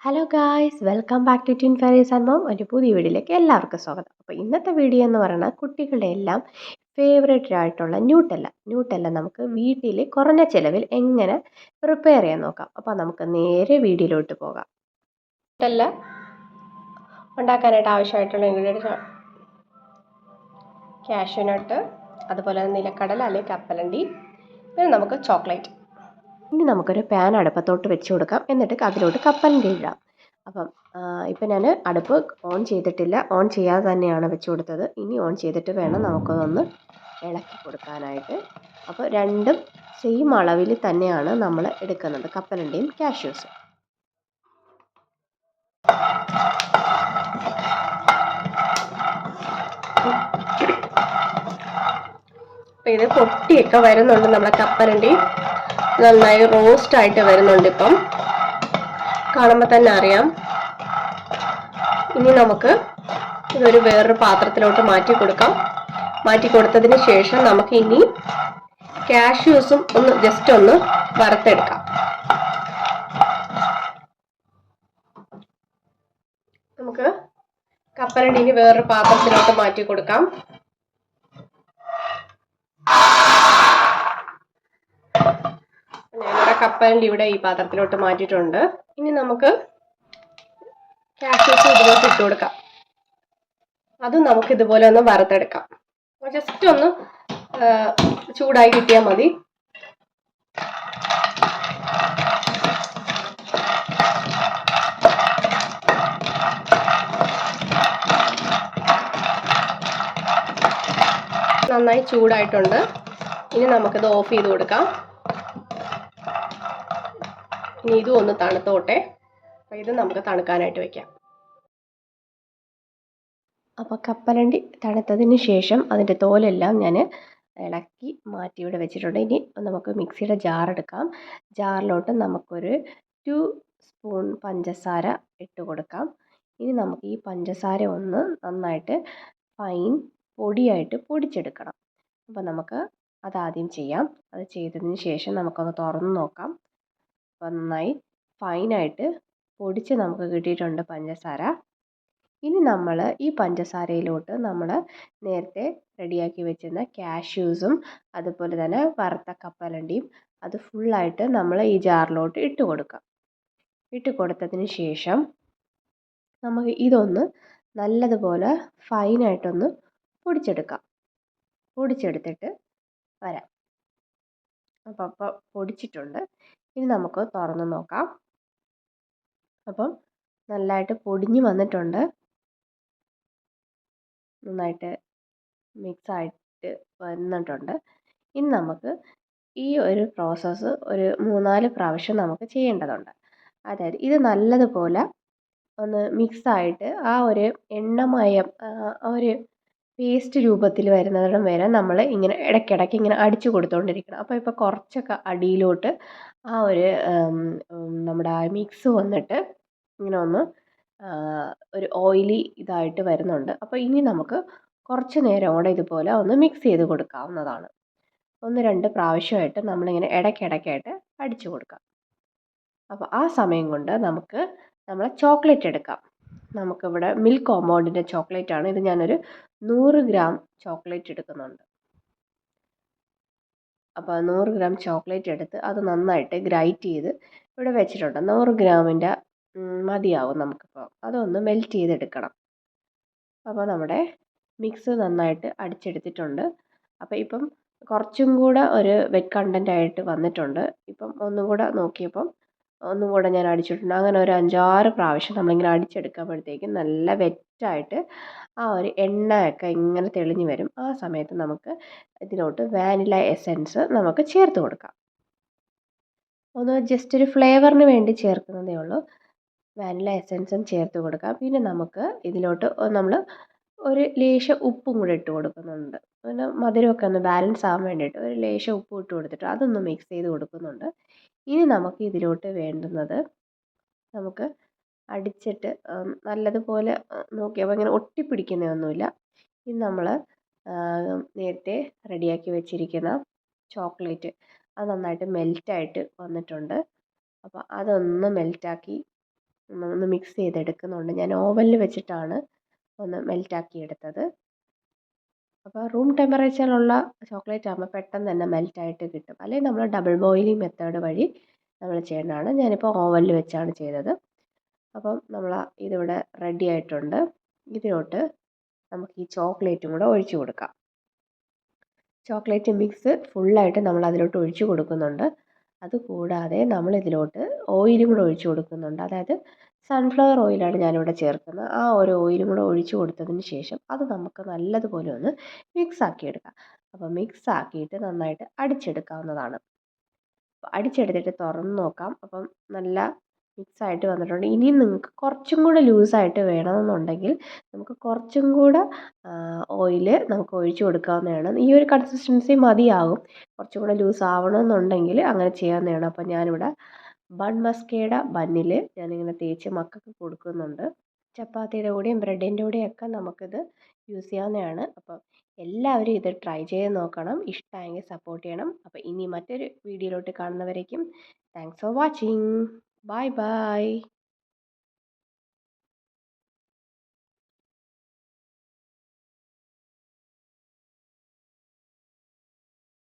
Hello guys, welcome back to tin fairies and mom. ഒരു പുതിയ വീഡിയോയിലേക്ക് എല്ലാവർക്കും സ്വാഗതം. അപ്പോൾ ഇന്നത്തെ വീഡിയോ എന്ന് പറയുന്നത് കുട്ടികളുടെ എല്ലാം ഫേവറേറ്റ് ആയിട്ടുള്ള ന്യൂട്ടല്ല നമുക്ക് വീട്ടിൽ കുറഞ്ഞ ചിലവിൽ എങ്ങനെ പ്രിപ്പയർ ചെയ്യാൻ നോക്കാം. അപ്പോൾ നമുക്ക് നേരെ വീഡിയോയിലോട്ട് പോകാം. ന്യൂട്ടല്ല ഉണ്ടാക്കാനായിട്ട് ആവശ്യമായിട്ടുള്ള ഇൻഗ്രീഡിയൻസ്: കാഷ്യൂനട്ട്, അതുപോലെ നിലക്കടല അല്ലെങ്കിൽ കപ്പലണ്ടി, പിന്നെ നമുക്ക് ചോക്ലേറ്റ്. ഇനി നമുക്കൊരു പാൻ അടുപ്പത്തോട്ട് വെച്ച് കൊടുക്കാം. എന്നിട്ട് അതിലോട്ട് കപ്പലണ്ടി ഇടാം. അപ്പം ഇപ്പം ഞാൻ അടുപ്പ് ഓൺ ചെയ്തിട്ടില്ല, ഓൺ ചെയ്യാതെ തന്നെയാണ് വെച്ച് കൊടുത്തത്. ഇനി ഓൺ ചെയ്തിട്ട് വേണം നമുക്കതൊന്ന് ഇളക്കി കൊടുക്കാനായിട്ട്. അപ്പോൾ രണ്ടും സെയിം അളവിൽ തന്നെയാണ് നമ്മൾ എടുക്കുന്നത്, കപ്പലണ്ടിയും കാഷ്യൂസും. അപ്പം ഇത് പൊട്ടിയൊക്കെ വരുന്നുണ്ട്, നമ്മുടെ കപ്പലണ്ടി നന്നായി റോസ്റ്റായിട്ട് വരുന്നുണ്ട്. ഇപ്പം കാണുമ്പോൾ തന്നെ അറിയാം. ഇനി നമുക്ക് ഇതൊരു വേറൊരു പാത്രത്തിലോട്ട് മാറ്റി കൊടുക്കാം. മാറ്റി കൊടുത്തതിന് ശേഷം നമുക്ക് ഇനി കാഷ്യൂസും ജസ്റ്റ് ഒന്ന് വറുത്തെടുക്കാം. നമുക്ക് കപ്പലണ്ടി ഇനി വേറൊരു പാത്രത്തിലോട്ട് മാറ്റി കൊടുക്കാം. ഞാനിവിടെ കപ്പലണ്ടി ഇവിടെ ഈ പാത്രത്തിലോട്ട് മാറ്റിയിട്ടുണ്ട്. ഇനി നമുക്ക് കാഷ്യൂസ് ഇതിലോട്ട് ഇട്ട് കൊടുക്കാം. അതും നമുക്ക് ഇതുപോലെ ഒന്ന് വറുത്തെടുക്കാം. ജസ്റ്റ് ഒന്ന് ചൂടായി കിട്ടിയാൽ മതി. നന്നായി ചൂടായിട്ടുണ്ട്. ഇനി നമുക്കിത് ഓഫ് ചെയ്ത് കൊടുക്കാം. ഇനി ഇതും ഒന്ന് തണുത്തോട്ടെ. ഇത് നമുക്ക് തണുക്കാനായിട്ട് വെക്കാം. അപ്പോൾ കപ്പലണ്ടി തണുത്തതിന് ശേഷം അതിൻ്റെ തോലെല്ലാം ഞാൻ ഇളക്കി മാറ്റി ഇവിടെ വെച്ചിട്ടുണ്ട്. ഇനി നമുക്ക് മിക്സിയുടെ ജാർ എടുക്കാം. ജാറിലോട്ട് നമുക്കൊരു 2 സ്പൂൺ പഞ്ചസാര ഇട്ട് കൊടുക്കാം. ഇനി നമുക്ക് ഈ പഞ്ചസാര ഒന്ന് നന്നായിട്ട് ഫൈൻ പൊടിയായിട്ട് പൊടിച്ചെടുക്കണം. അപ്പോൾ നമുക്ക് അതാദ്യം ചെയ്യാം. അത് ചെയ്തതിന് ശേഷം നമുക്കൊന്ന് തുറന്ന് നോക്കാം. അപ്പോൾ നന്നായി ഫൈനായിട്ട് പൊടിച്ച് നമുക്ക് കിട്ടിയിട്ടുണ്ട് പഞ്ചസാര. ഇനി നമ്മൾ ഈ പഞ്ചസാരയിലോട്ട് നമ്മൾ നേരത്തെ റെഡിയാക്കി വെച്ചിരുന്ന കാഷ്യൂസും അതുപോലെ തന്നെ വറുത്ത കപ്പലണ്ടിയും അത് ഫുള്ളായിട്ട് നമ്മൾ ഈ ജാറിലോട്ട് ഇട്ട് കൊടുക്കാം. ഇട്ട് കൊടുത്തതിന് ശേഷം നമുക്ക് ഇതൊന്ന് നല്ലതുപോലെ ഫൈനായിട്ടൊന്ന് പൊടിച്ചെടുക്കാം. പൊടിച്ചെടുത്തിട്ട് വരാം. അപ്പോൾ പൊടിച്ചിട്ടുണ്ട്. ഇനി നമുക്ക് തുറന്ന് നോക്കാം. അപ്പം നല്ലതായിട്ട് പൊടിഞ്ഞ് വന്നിട്ടുണ്ട്. നന്നായിട്ട് മിക്സായിട്ട് വന്നിട്ടുണ്ട്. ഇനി നമുക്ക് ഈ ഒരു പ്രോസസ്സ് ഒരു 3-4 പ്രാവശ്യം നമുക്ക് ചെയ്യേണ്ടതുണ്ട്. അതായത് ഇത് നല്ലതുപോലെ ഒന്ന് മിക്സായിട്ട് ആ ഒരു എണ്ണമയം ആ ഒരു പേസ്റ്റ് രൂപത്തിൽ വരുന്നിടം വരെ നമ്മൾ ഇങ്ങനെ ഇടയ്ക്കിടയ്ക്ക് ഇങ്ങനെ അടിച്ചു കൊടുത്തുകൊണ്ടിരിക്കണം. അപ്പോൾ ഇപ്പോൾ കുറച്ചൊക്കെ അടിയിലോട്ട് ആ ഒരു നമ്മുടെ ആ മിക്സ് വന്നിട്ട് ഇങ്ങനെ ഒന്ന് ഒരു ഓയിലി ഇതായിട്ട് വരുന്നുണ്ട്. അപ്പോൾ ഇനി നമുക്ക് കുറച്ച് നേരം കൂടെ ഇതുപോലെ ഒന്ന് മിക്സ് ചെയ്ത് കൊടുക്കാവുന്നതാണ്. 1-2 പ്രാവശ്യമായിട്ട് നമ്മളിങ്ങനെ ഇടയ്ക്കിടയ്ക്കായിട്ട് അടിച്ചു കൊടുക്കാം. അപ്പോൾ ആ സമയം കൊണ്ട് നമുക്ക് നമ്മളെ ചോക്ലേറ്റ് എടുക്കാം. നമുക്കിവിടെ മിൽക്ക് കോമ്പൗണ്ടിൻ്റെ ചോക്ലേറ്റ് ആണ്. ഇത് ഞാനൊരു 100 ഗ്രാം ചോക്ലേറ്റ് എടുക്കുന്നുണ്ട്. അപ്പോൾ 100 ഗ്രാം ചോക്ലേറ്റ് എടുത്ത് അത് നന്നായിട്ട് ഗ്രൈറ്റ് ചെയ്ത് ഇവിടെ വെച്ചിട്ടുണ്ട്. 100 ഗ്രാമിൻ്റെ മതിയാവും നമുക്കിപ്പോൾ. അതൊന്ന് മെൽറ്റ് ചെയ്തെടുക്കണം. അപ്പോൾ നമ്മുടെ മിക്സ് നന്നായിട്ട് അടിച്ചെടുത്തിട്ടുണ്ട്. അപ്പോൾ ഇപ്പം കുറച്ചും കൂടെ ഒരു വെറ്റ് കണ്ടൻ്റ് ആയിട്ട് വന്നിട്ടുണ്ട്. ഇപ്പം ഒന്നും കൂടെ നോക്കിയപ്പം ഒന്നും കൂടെ ഞാൻ അടിച്ചിട്ടുണ്ട്. അങ്ങനെ ഒരു 5-6 പ്രാവശ്യം നമ്മളിങ്ങനെ അടിച്ചെടുക്കുമ്പോഴത്തേക്കും നല്ല വെറ്റായിട്ട് ആ ഒരു എണ്ണയൊക്കെ ഇങ്ങനെ തെളിഞ്ഞ് വരും. ആ സമയത്ത് നമുക്ക് ഇതിലോട്ട് വാനില എസൻസ് നമുക്ക് ചേർത്ത് കൊടുക്കാം. ഒന്ന് ജസ്റ്റ് ഒരു ഫ്ലേവറിന് വേണ്ടി ചേർക്കുന്നതേ ഉള്ളൂ. വാനില എസൻസും ചേർത്ത് കൊടുക്കാം. പിന്നെ നമുക്ക് ഇതിലോട്ട് നമ്മൾ ഒരു ലേശം ഉപ്പും കൂടെ ഇട്ട് കൊടുക്കുന്നുണ്ട്. പിന്നെ മധുരമൊക്കെ ഒന്ന് ബാലൻസ് ആവാൻ വേണ്ടിയിട്ട് ഒരു ലേശം ഉപ്പ് ഇട്ട് കൊടുത്തിട്ട് അതൊന്ന് മിക്സ് ചെയ്ത് കൊടുക്കുന്നുണ്ട്. ഇനി നമുക്ക് ഇതിലോട്ട് വേണ്ടുന്നത് നമുക്ക് അടിച്ചിട്ട് നല്ലതുപോലെ നോക്കിയപ്പോൾ ഇങ്ങനെ ഒട്ടിപ്പിടിക്കുന്നതൊന്നുമില്ല. ഇനി നമ്മൾ നേരത്തെ റെഡിയാക്കി വെച്ചിരിക്കുന്ന ചോക്ലേറ്റ് അത് നന്നായിട്ട് മെൽറ്റായിട്ട് വന്നിട്ടുണ്ട്. അപ്പോൾ അതൊന്ന് മെൽറ്റാക്കി ഒന്ന് മിക്സ് ചെയ്തെടുക്കുന്നുണ്ട്. ഞാൻ ഓവനിൽ വെച്ചിട്ടാണ് ഒന്ന് മെൽറ്റാക്കി എടുത്തത്. അപ്പോൾ റൂം ടെമ്പറേച്ചറിലുള്ള ചോക്ലേറ്റ് ആകുമ്പോൾ പെട്ടെന്ന് തന്നെ മെൽറ്റായിട്ട് കിട്ടും. അല്ലെങ്കിൽ നമ്മൾ ഡബിൾ ബോയിലിംഗ് മെത്തേഡ് വഴി നമ്മൾ ചെയ്യേണ്ടതാണ്. ഞാനിപ്പോൾ ഓവനിൽ വെച്ചാണ് ചെയ്തത്. അപ്പം നമ്മൾ ഇതിവിടെ റെഡി ആയിട്ടുണ്ട്. ഇതിലോട്ട് നമുക്ക് ഈ ചോക്ലേറ്റും കൂടെ ഒഴിച്ചു കൊടുക്കാം. ചോക്ലേറ്റ് മിക്സ് ഫുള്ളായിട്ട് നമ്മൾ അതിലോട്ട് ഒഴിച്ചു കൊടുക്കുന്നുണ്ട്. അതുകൂടാതെ നമ്മൾ ഇതിലോട്ട് ഓയിലും കൂടെ ഒഴിച്ചു കൊടുക്കുന്നുണ്ട്. അതായത് സൺഫ്ലവർ ഓയിലാണ് ഞാനിവിടെ ചേർക്കുന്നത്. ആ ഒരു ഓയിലും കൂടെ ഒഴിച്ചു കൊടുത്തതിന് ശേഷം അത് നമുക്ക് നല്ലതുപോലെ ഒന്ന് മിക്സ് ആക്കിയെടുക്കാം. അപ്പോൾ മിക്സ് ആക്കിയിട്ട് നന്നായിട്ട് അടിച്ചെടുക്കാവുന്നതാണ്. അടിച്ചെടുത്തിട്ട് തുറന്ന് നോക്കാം. അപ്പം നല്ല മിക്സായിട്ട് വന്നിട്ടുണ്ട്. ഇനിയും നിങ്ങൾക്ക് കുറച്ചും കൂടെ ലൂസായിട്ട് വേണമെന്നുണ്ടെങ്കിൽ നമുക്ക് കുറച്ചും കൂടെ ഓയിൽ നമുക്ക് ഒഴിച്ചു കൊടുക്കാവുന്നതാണ്. ഈ ഒരു കൺസിസ്റ്റൻസി മതിയാകും. കുറച്ചും കൂടെ ലൂസ് ആവണമെന്നുണ്ടെങ്കിൽ അങ്ങനെ ചെയ്യാവുന്നതാണ്. അപ്പോൾ ഞാനിവിടെ ബൺ മസ്കയുടെ ബന്നിൽ ഞാനിങ്ങനെ തേച്ച് മക്കൾക്ക് കൊടുക്കുന്നുണ്ട്. ചപ്പാത്തിയുടെ കൂടെയും ബ്രെഡിൻ്റെ കൂടെയൊക്കെ നമുക്കിത് യൂസ് ചെയ്യാവുന്നതാണ്. അപ്പം എല്ലാവരും ഇത് ട്രൈ ചെയ്ത് നോക്കണം. ഇഷ്ടമായെങ്കിൽ സപ്പോർട്ട് ചെയ്യണം. അപ്പോൾ ഇനി മറ്റൊരു വീഡിയോയിലോട്ട് കാണുന്നവരേക്കും thanks for watching. Bye by.